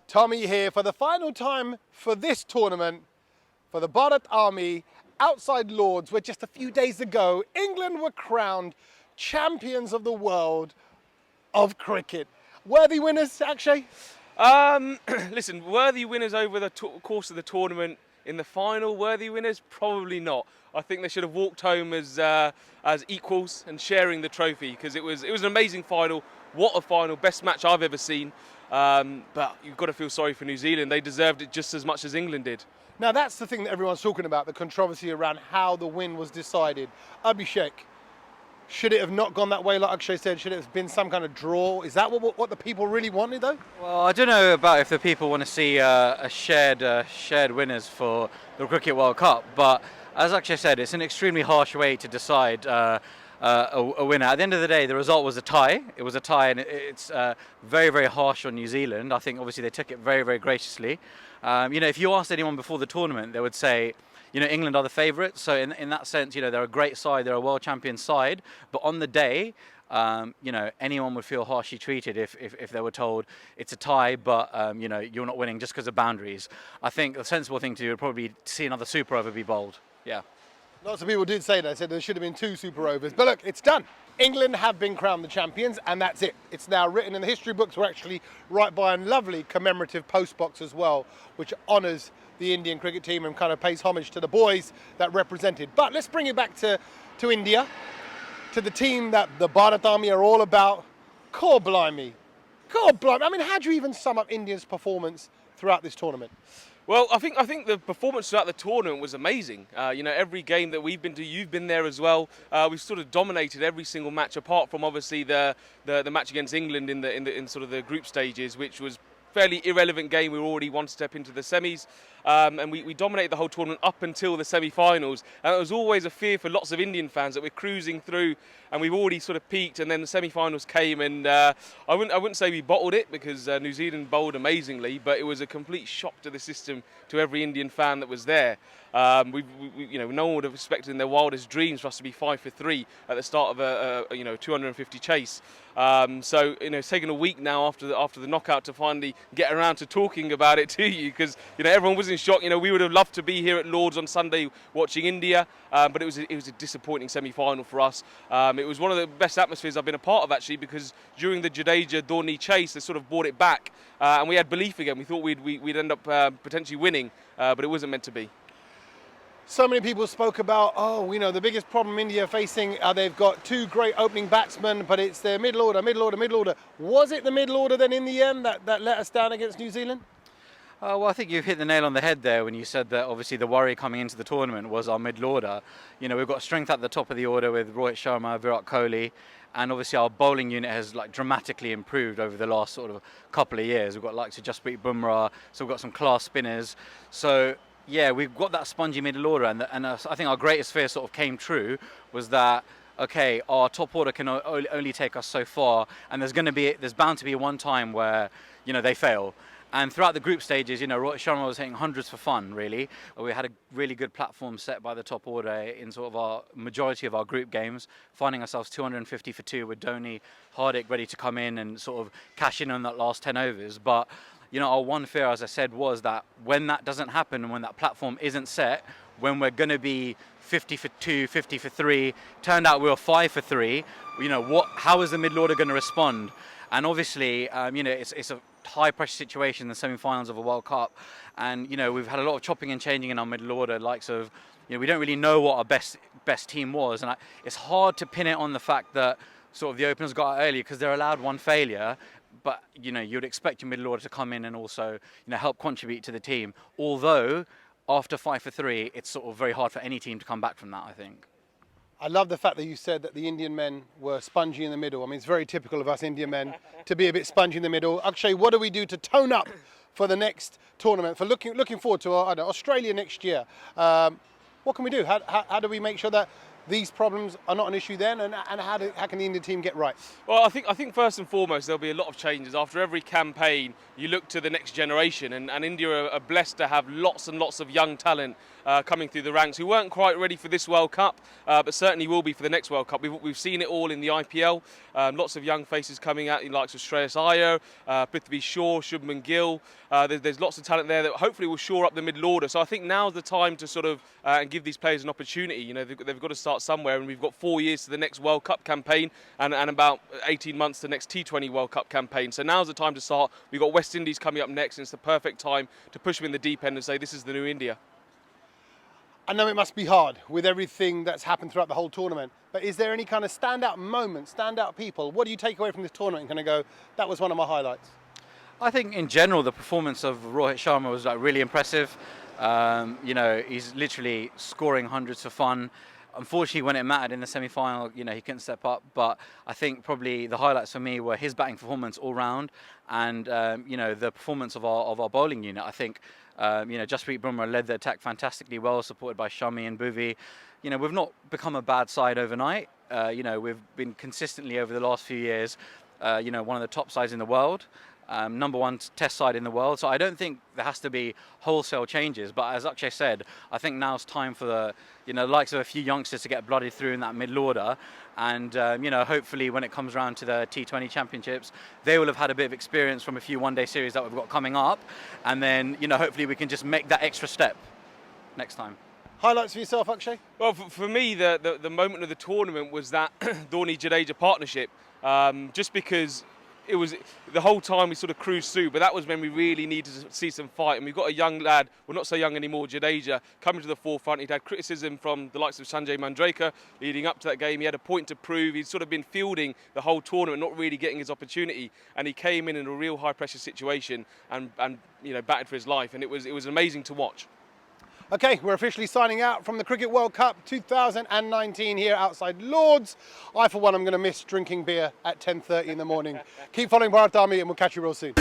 Tommy here for the final time for this tournament for the Bharat Army outside Lords, where just a few days ago England were crowned champions of the world of cricket. Worthy winners, Akshay? Listen, worthy winners over the course of the tournament. In the final, worthy winners? Probably not. I think they should have walked home as equals and sharing the trophy, because it was an amazing final. What a final, best match I've ever seen. But you've got to feel sorry for New Zealand. They deserved it just as much as England did. Now that's the thing that everyone's talking about, the controversy around how the win was decided. Abhishek, should it have not gone that way, like Akshay said? Should it have been some kind of draw? Is that what the people really wanted, though? Well, I don't know about if the people want to see a shared winners for the Cricket World Cup, but as Akshay said, it's an extremely harsh way to decide a winner. At the end of the day, the result was a tie. It was a tie, and it's very, very harsh on New Zealand. I think obviously they took it very, very graciously. If you asked anyone before the tournament, they would say, England are the favourites. So in that sense, they're a great side, they're a world champion side. But on the day, anyone would feel harshly treated if they were told it's a tie, but you're not winning just because of boundaries. I think the sensible thing to do would probably see another super over be bowled. Yeah. Lots of people did say that. Said there should have been 2 super overs. But look, it's done. England have been crowned the champions, and that's it. It's now written in the history books. We're actually right by a lovely commemorative postbox as well, which honours the Indian cricket team and kind of pays homage to the boys that represented. But let's bring it back to India, to the team that the Bharat Army are all about. God blimey. I mean, how do you even sum up India's performance throughout this tournament? Well, I think the performance throughout the tournament was amazing. Every game that we've been to, you've been there as well. We've sort of dominated every single match, apart from obviously the match against England in sort of the group stages, which was fairly irrelevant game. We were already one step into the semis, and we dominated the whole tournament up until the semi-finals. And it was always a fear for lots of Indian fans that we're cruising through and we've already sort of peaked, and then the semi-finals came, and I wouldn't say we bottled it, because New Zealand bowled amazingly, but it was a complete shock to the system, to every Indian fan that was there. No one would have expected in their wildest dreams for us to be 5 for 3 at the start of a 250 chase. So it's taken a week now after the knockout to finally get around to talking about it to you, because everyone was in shock. We would have loved to be here at Lords on Sunday watching India, but it was a disappointing semi-final for us. It was one of the best atmospheres I've been a part of, actually, because during the Jadeja-Dhoni chase, they sort of brought it back, and we had belief again. We thought we'd end up potentially winning, but it wasn't meant to be. So many people spoke about, the biggest problem India are facing, they've got 2 great opening batsmen, but it's their middle order. Was it the middle order then in the end that let us down against New Zealand? Well, I think you've hit the nail on the head there when you said that obviously the worry coming into the tournament was our middle order. We've got strength at the top of the order with Rohit Sharma, Virat Kohli, and obviously our bowling unit has dramatically improved over the last sort of couple of years. We've got likes of Jasprit Bumrah, so we've got some class spinners. So yeah, we've got that spongy middle order, and I think our greatest fear sort of came true, was that, okay, our top order can only take us so far, and there's bound to be one time where they fail. And throughout the group stages, Rohit Sharma was hitting hundreds for fun, really. We had a really good platform set by the top order in sort of our majority of our group games, finding ourselves 250 for 2 with Dhoni, Hardik ready to come in and sort of cash in on that last 10 overs. But our one fear, as I said, was that when that doesn't happen and when that platform isn't set, when we're going to be 50 for 2, 50 for 3, turned out we were 5 for 3, how is the middle order going to respond? And obviously, it's a high pressure situation in the semi-finals of a World Cup, and we've had a lot of chopping and changing in our middle order, likes of we don't really know what our best team was, and it's hard to pin it on the fact that sort of the openers got out early, because they're allowed one failure. But you'd expect your middle order to come in and also help contribute to the team. Although after 5 for 3, it's sort of very hard for any team to come back from that, I think. I love the fact that you said that the Indian men were spongy in the middle. I mean, it's very typical of us Indian men to be a bit spongy in the middle. Akshay, what do we do to tone up for the next tournament, for looking forward to Australia next year? What can we do? How do we make sure that these problems are not an issue then, and how can the India team get right? Well, I think first and foremost there'll be a lot of changes. After every campaign, you look to the next generation, and India are blessed to have lots and lots of young talent coming through the ranks who weren't quite ready for this World Cup, but certainly will be for the next World Cup. We've seen it all in the IPL. Lots of young faces coming out, like Shreyas Iyer, Prithvi Shaw, Shubman Gill. There's lots of talent there that hopefully will shore up the middle order. So I think now's the time to sort of and give these players an opportunity. You know, they've got to start somewhere, and we've got 4 years to the next World Cup campaign and about 18 months to the next T20 World Cup campaign. So now's the time to start. We've got West Indies coming up next, and it's the perfect time to push them in the deep end and say this is the new India. I know it must be hard with everything that's happened throughout the whole tournament, but is there any kind of standout moments, standout people? What do you take away from this tournament and kind of go, that was one of my highlights? I think in general the performance of Rohit Sharma was like really impressive. You know, he's literally scoring hundreds for fun. Unfortunately, when it mattered in the semi-final, you know, he couldn't step up. But I think probably the highlights for me were his batting performance all round, and you know, the performance of our bowling unit. I think you know, Jasprit Bumrah led the attack fantastically well, supported by Shami and Bhuvi. You know, we've not become a bad side overnight. You know, we've been consistently over the last few years, you know, one of the top sides in the world. Number one test side in the world. So I don't think there has to be wholesale changes. But as Akshay said, I think now's time for the, you know, likes of a few youngsters to get blooded through in that middle order. And, you know, hopefully when it comes around to the T20 championships, they will have had a bit of experience from a few one-day series that we've got coming up. And then, you know, hopefully we can just make that extra step next time. Highlights for yourself, Akshay? Well, for me, the moment of the tournament was that Dhoni-Jadeja partnership, just because it was the whole time we sort of cruised through, but that was when we really needed to see some fight. And we've got a young lad, well, not so young anymore, Jadeja, coming to the forefront. He'd had criticism from the likes of Sanjay Manjrekar leading up to that game. He had a point to prove. He'd sort of been fielding the whole tournament, not really getting his opportunity. And he came in a real high-pressure situation and you know, batted for his life. And it was amazing to watch. Okay, we're officially signing out from the Cricket World Cup 2019 here outside Lord's. I, for one, am going to miss drinking beer at 10:30 in the morning. Keep following Bharat Army and we'll catch you real soon.